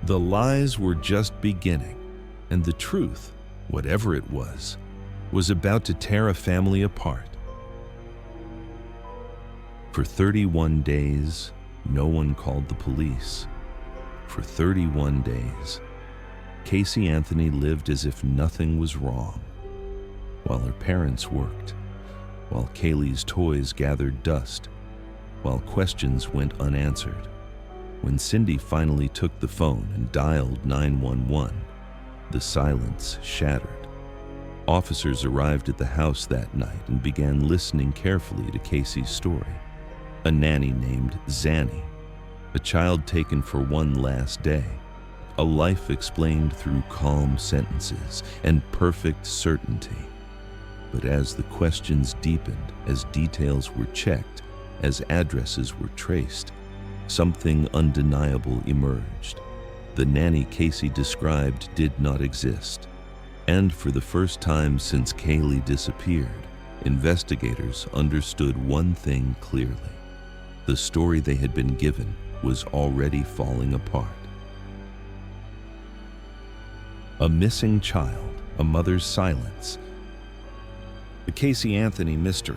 The lies were just beginning, and the truth, whatever it was about to tear a family apart. For 31 days, no one called the police. For 31 days, Casey Anthony lived as if nothing was wrong, while her parents worked, while Caylee's toys gathered dust, while questions went unanswered. When Cindy finally took the phone and dialed 911, the silence shattered. Officers arrived at the house that night and began listening carefully to Casey's story. A nanny named Zanny, a child taken for one last day, a life explained through calm sentences and perfect certainty. But as the questions deepened, as details were checked, as addresses were traced, something undeniable emerged. The nanny Casey described did not exist. And for the first time since Caylee disappeared, investigators understood one thing clearly. The story they had been given was already falling apart. A missing child, a mother's silence. The Casey Anthony mystery.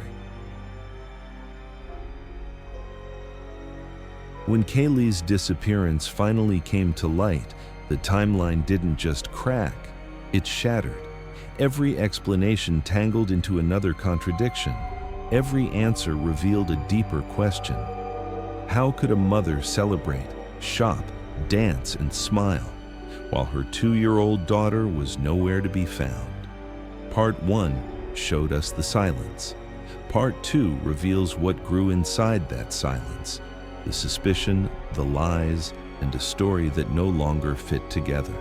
When Caylee's disappearance finally came to light, the timeline didn't just crack, it shattered. Every explanation tangled into another contradiction. Every answer revealed a deeper question. How could a mother celebrate, shop, dance, and smile, while her 2-year-old daughter was nowhere to be found? Part 1 showed us the silence. Part 2 reveals what grew inside that silence, the suspicion, the lies, and a story that no longer fit together.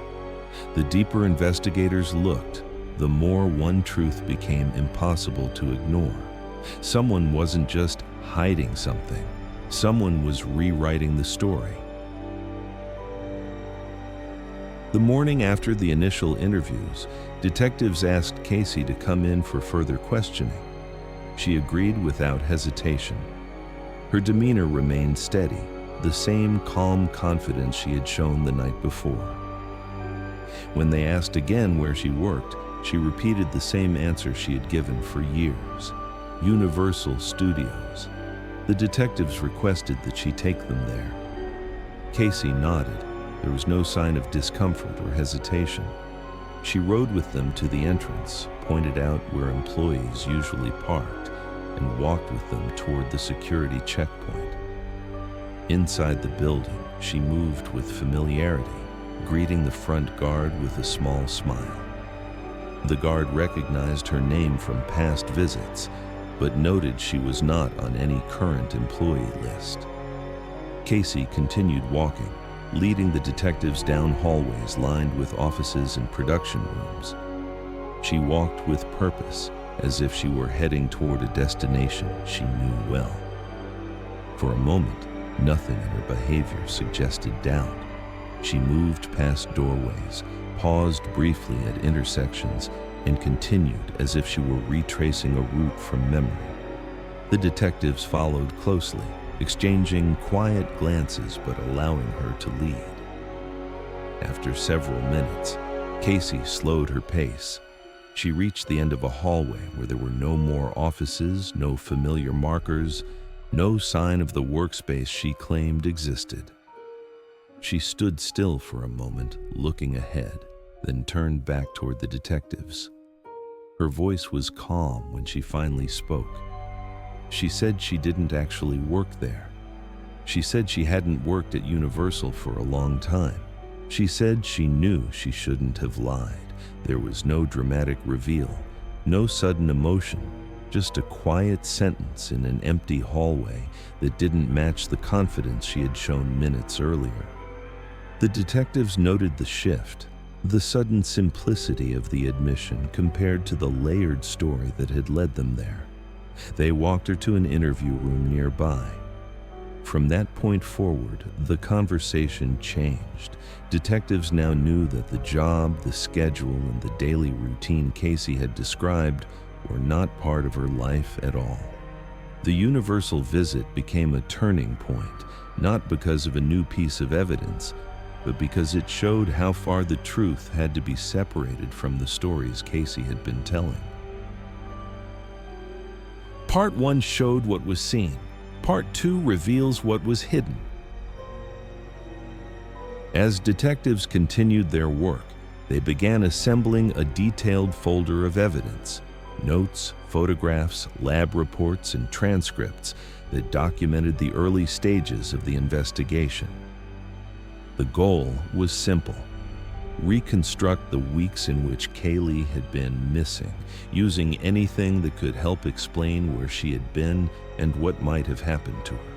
The deeper investigators looked, the more one truth became impossible to ignore. Someone wasn't just hiding something. Someone was rewriting the story. The morning after the initial interviews, detectives asked Casey to come in for further questioning. She agreed without hesitation. Her demeanor remained steady, the same calm confidence she had shown the night before. When they asked again where she worked, she repeated the same answer she had given for years: Universal Studios. The detectives requested that she take them there. Casey nodded. There was no sign of discomfort or hesitation. She rode with them to the entrance, pointed out where employees usually parked, and walked with them toward the security checkpoint. Inside the building, she moved with familiarity, greeting the front guard with a small smile. The guard recognized her name from past visits, but noted she was not on any current employee list. Casey continued walking, leading the detectives down hallways lined with offices and production rooms. She walked with purpose, as if she were heading toward a destination she knew well. For a moment, nothing in her behavior suggested doubt. She moved past doorways, paused briefly at intersections, and continued as if she were retracing a route from memory. The detectives followed closely, exchanging quiet glances but allowing her to lead. After several minutes, Casey slowed her pace. She reached the end of a hallway where there were no more offices, no familiar markers, no sign of the workspace she claimed existed. She stood still for a moment, looking ahead, then turned back toward the detectives. Her voice was calm when she finally spoke. She said she didn't actually work there. She said she hadn't worked at Universal for a long time. She said she knew she shouldn't have lied. There was no dramatic reveal, no sudden emotion, just a quiet sentence in an empty hallway that didn't match the confidence she had shown minutes earlier. The detectives noted the shift, the sudden simplicity of the admission compared to the layered story that had led them there. They walked her to an interview room nearby. From that point forward, the conversation changed. Detectives now knew that the job, the schedule, and the daily routine Casey had described were not part of her life at all. The Universal visit became a turning point, not because of a new piece of evidence, but because it showed how far the truth had to be separated from the stories Caylee had been telling. Part 1 showed what was seen. Part 2 reveals what was hidden. As detectives continued their work, they began assembling a detailed folder of evidence, notes, photographs, lab reports, and transcripts that documented the early stages of the investigation. The goal was simple: reconstruct the weeks in which Caylee had been missing, using anything that could help explain where she had been and what might have happened to her.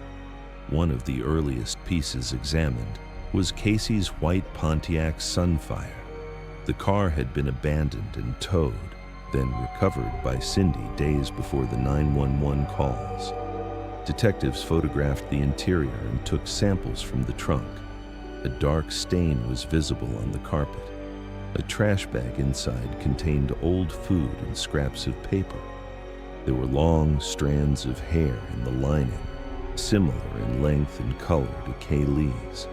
One of the earliest pieces examined was Casey's white Pontiac Sunfire. The car had been abandoned and towed, then recovered by Cindy days before the 911 calls. Detectives photographed the interior and took samples from the trunk. A dark stain was visible on the carpet. A trash bag inside contained old food and scraps of paper. There were long strands of hair in the lining, similar in length and color to Caylee's.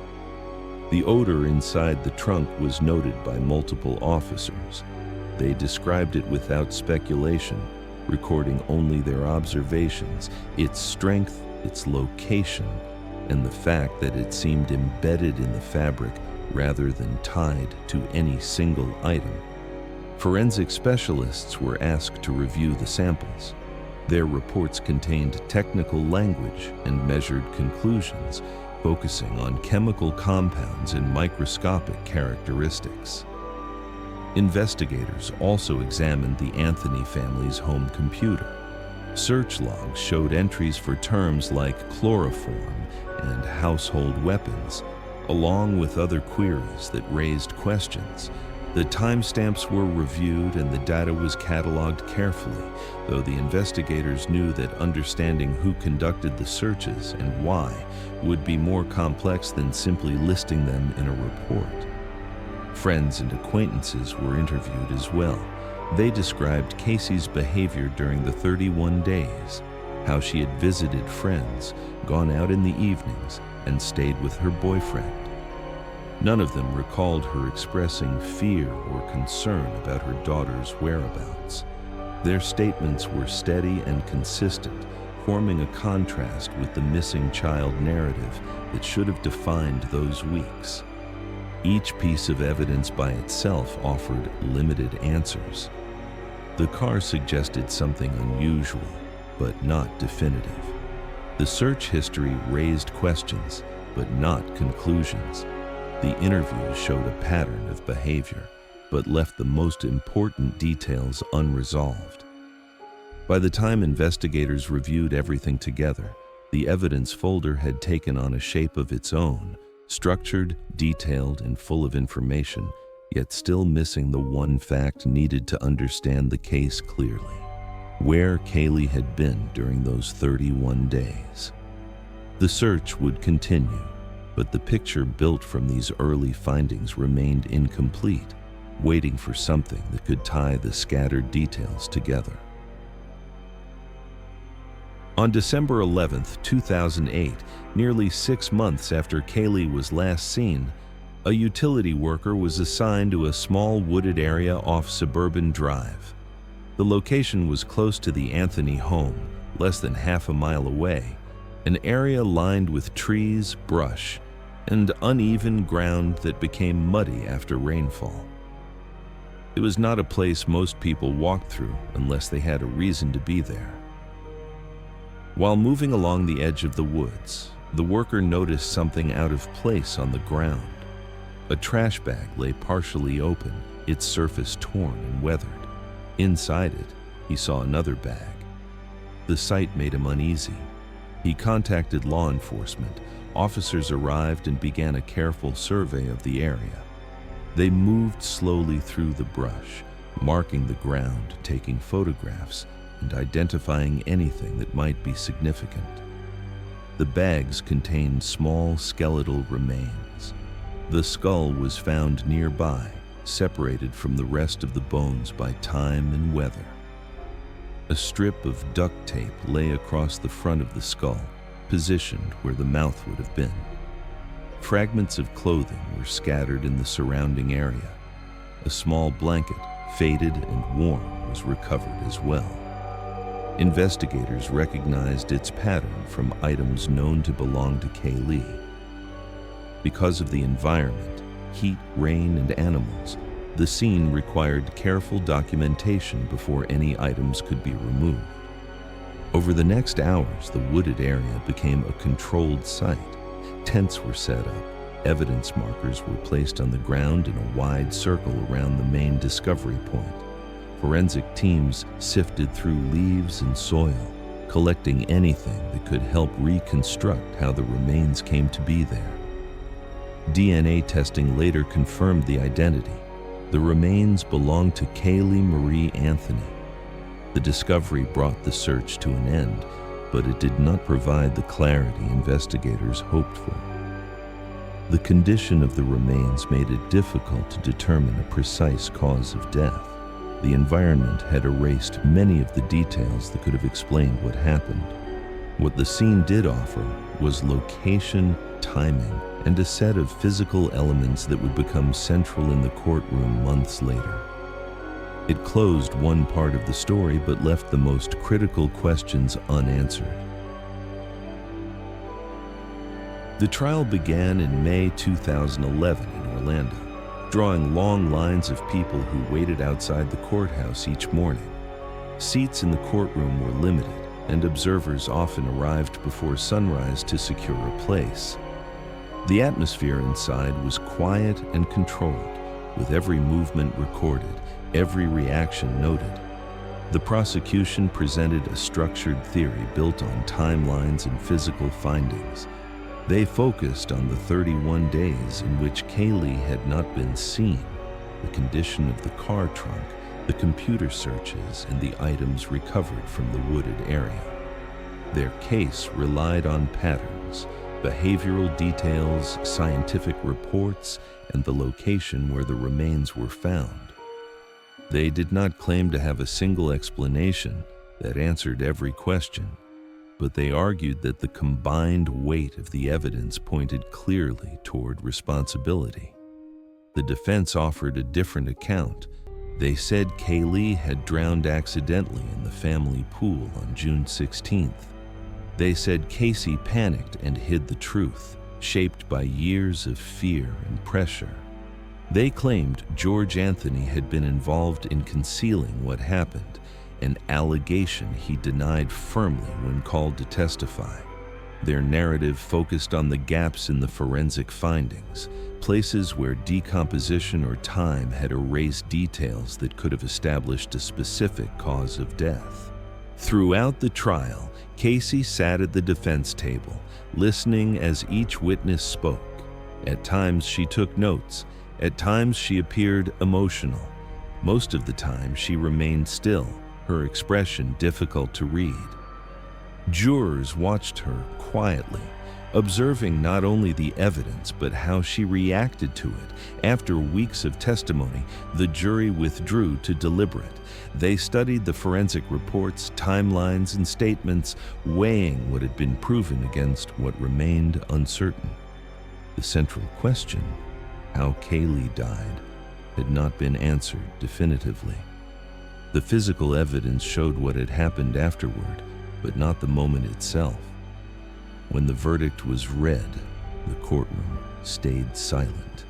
The odor inside the trunk was noted by multiple officers. They described it without speculation, recording only their observations, its strength, its location, and the fact that it seemed embedded in the fabric rather than tied to any single item. Forensic specialists were asked to review the samples. Their reports contained technical language and measured conclusions, focusing on chemical compounds and microscopic characteristics. Investigators also examined the Anthony family's home computer. Search logs showed entries for terms like chloroform and household weapons, along with other queries that raised questions. The timestamps were reviewed and the data was cataloged carefully, though the investigators knew that understanding who conducted the searches and why would be more complex than simply listing them in a report. Friends and acquaintances were interviewed as well. They described Casey's behavior during the 31 days, how she had visited friends, gone out in the evenings, and stayed with her boyfriend. None of them recalled her expressing fear or concern about her daughter's whereabouts. Their statements were steady and consistent, forming a contrast with the missing child narrative that should have defined those weeks. Each piece of evidence by itself offered limited answers. The car suggested something unusual, but not definitive. The search history raised questions, but not conclusions. The interview showed a pattern of behavior, but left the most important details unresolved. By the time investigators reviewed everything together, the evidence folder had taken on a shape of its own, structured, detailed, and full of information, yet still missing the one fact needed to understand the case clearly: where Caylee had been during those 31 days. The search would continue, but the picture built from these early findings remained incomplete, waiting for something that could tie the scattered details together. On December 11, 2008, nearly 6 months after Caylee was last seen, a utility worker was assigned to a small wooded area off Suburban Drive. The location was close to the Anthony home, less than half a mile away, an area lined with trees, brush, and uneven ground that became muddy after rainfall. It was not a place most people walked through unless they had a reason to be there. While moving along the edge of the woods, the worker noticed something out of place on the ground. A trash bag lay partially open, its surface torn and weathered. Inside it, he saw another bag. The sight made him uneasy. He contacted law enforcement. Officers arrived and began a careful survey of the area. They moved slowly through the brush, marking the ground, taking photographs, and identifying anything that might be significant. The bags contained small skeletal remains. The skull was found nearby, separated from the rest of the bones by time and weather. A strip of duct tape lay across the front of the skull, positioned where the mouth would have been. Fragments of clothing were scattered in the surrounding area. A small blanket, faded and worn, was recovered as well. Investigators recognized its pattern from items known to belong to Caylee. Because of the environment, heat, rain, and animals, the scene required careful documentation before any items could be removed. Over the next hours, the wooded area became a controlled site. Tents were set up. Evidence markers were placed on the ground in a wide circle around the main discovery point. Forensic teams sifted through leaves and soil, collecting anything that could help reconstruct how the remains came to be there. DNA testing later confirmed the identity. The remains belonged to Caylee Marie Anthony. The discovery brought the search to an end, but it did not provide the clarity investigators hoped for. The condition of the remains made it difficult to determine a precise cause of death. The environment had erased many of the details that could have explained what happened. What the scene did offer was location, timing, and a set of physical elements that would become central in the courtroom months later. It closed one part of the story but left the most critical questions unanswered. The trial began in May 2011 in Orlando, drawing long lines of people who waited outside the courthouse each morning. Seats in the courtroom were limited, and observers often arrived before sunrise to secure a place. The atmosphere inside was quiet and controlled, with every movement recorded, every reaction noted. The prosecution presented a structured theory built on timelines and physical findings. They focused on the 31 days in which Caylee had not been seen, the condition of the car trunk, the computer searches, and the items recovered from the wooded area. Their case relied on patterns, behavioral details, scientific reports, and the location where the remains were found. They did not claim to have a single explanation that answered every question, but they argued that the combined weight of the evidence pointed clearly toward responsibility. The defense offered a different account. They said Caylee had drowned accidentally in the family pool on June 16th. They said Casey panicked and hid the truth, shaped by years of fear and pressure. They claimed George Anthony had been involved in concealing what happened, an allegation he denied firmly when called to testify. Their narrative focused on the gaps in the forensic findings, places where decomposition or time had erased details that could have established a specific cause of death. Throughout the trial, Casey sat at the defense table, listening as each witness spoke. At times she took notes, at times she appeared emotional. Most of the time she remained still, her expression difficult to read. Jurors watched her quietly, observing not only the evidence but how she reacted to it. After weeks of testimony, the jury withdrew to deliberate. They studied the forensic reports, timelines, and statements, weighing what had been proven against what remained uncertain. The central question, how Caylee died, had not been answered definitively. The physical evidence showed what had happened afterward, but not the moment itself. When the verdict was read, the courtroom stayed silent.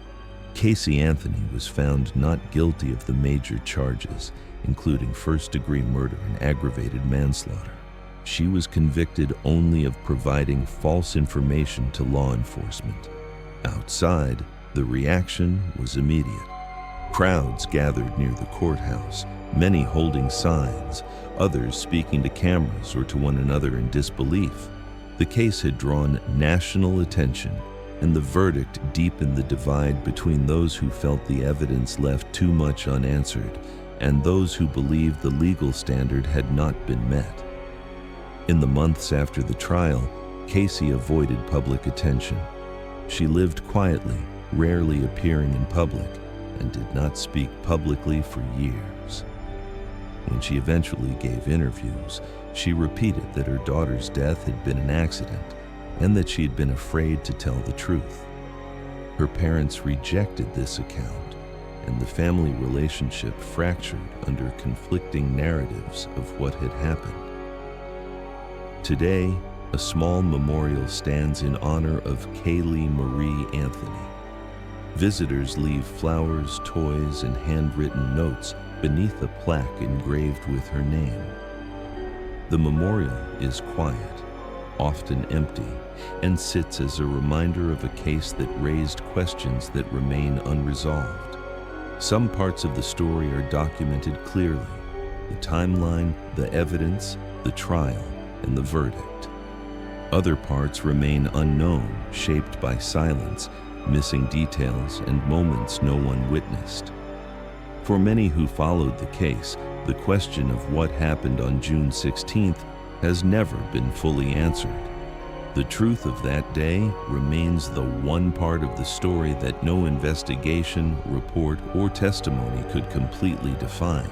Casey Anthony was found not guilty of the major charges, including first-degree murder and aggravated manslaughter. She was convicted only of providing false information to law enforcement. Outside, the reaction was immediate. Crowds gathered near the courthouse, many holding signs, others speaking to cameras or to one another in disbelief. The case had drawn national attention, and the verdict deepened the divide between those who felt the evidence left too much unanswered and those who believed the legal standard had not been met. In the months after the trial, Casey avoided public attention. She lived quietly, rarely appearing in public, and did not speak publicly for years. When she eventually gave interviews, she repeated that her daughter's death had been an accident and that she had been afraid to tell the truth. Her parents rejected this account, and the family relationship fractured under conflicting narratives of what had happened. Today, a small memorial stands in honor of Caylee Marie Anthony. Visitors leave flowers, toys, and handwritten notes beneath a plaque engraved with her name. The memorial is quiet, often empty, and sits as a reminder of a case that raised questions that remain unresolved. Some parts of the story are documented clearly: the timeline, the evidence, the trial, and the verdict. Other parts remain unknown, shaped by silence, missing details, and moments no one witnessed. For many who followed the case, the question of what happened on June 16th has never been fully answered. The truth of that day remains the one part of the story that no investigation, report, or testimony could completely define.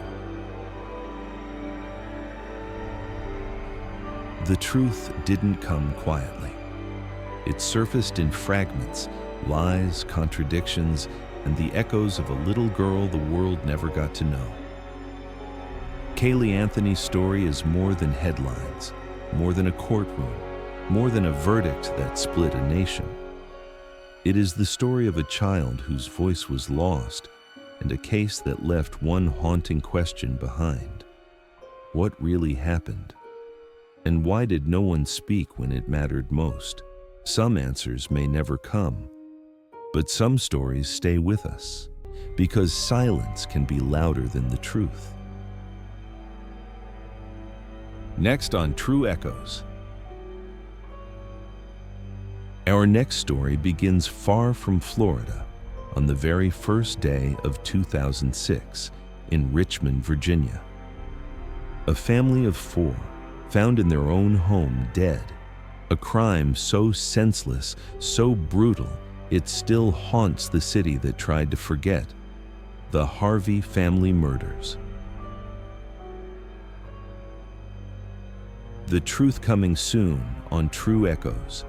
The truth didn't come quietly. It surfaced in fragments, lies, contradictions, and the echoes of a little girl the world never got to know. Caylee Anthony's story is more than headlines, more than a courtroom, more than a verdict that split a nation. It is the story of a child whose voice was lost and a case that left one haunting question behind. What really happened? And why did no one speak when it mattered most? Some answers may never come, but some stories stay with us, because silence can be louder than the truth. Next on True Echoes. Our next story begins far from Florida, on the very first day of 2006, in Richmond, Virginia. A family of 4 found in their own home dead, a crime so senseless, so brutal, it still haunts the city that tried to forget: the Harvey family murders. The truth coming soon on True Echoes.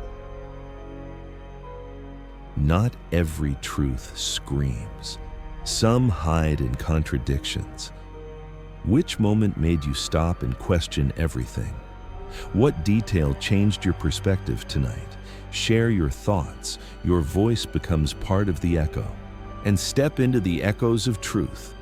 Not every truth screams. Some hide in contradictions. Which moment made you stop and question everything? What detail changed your perspective tonight? Share your thoughts. Your voice becomes part of the echo. And step into the echoes of truth.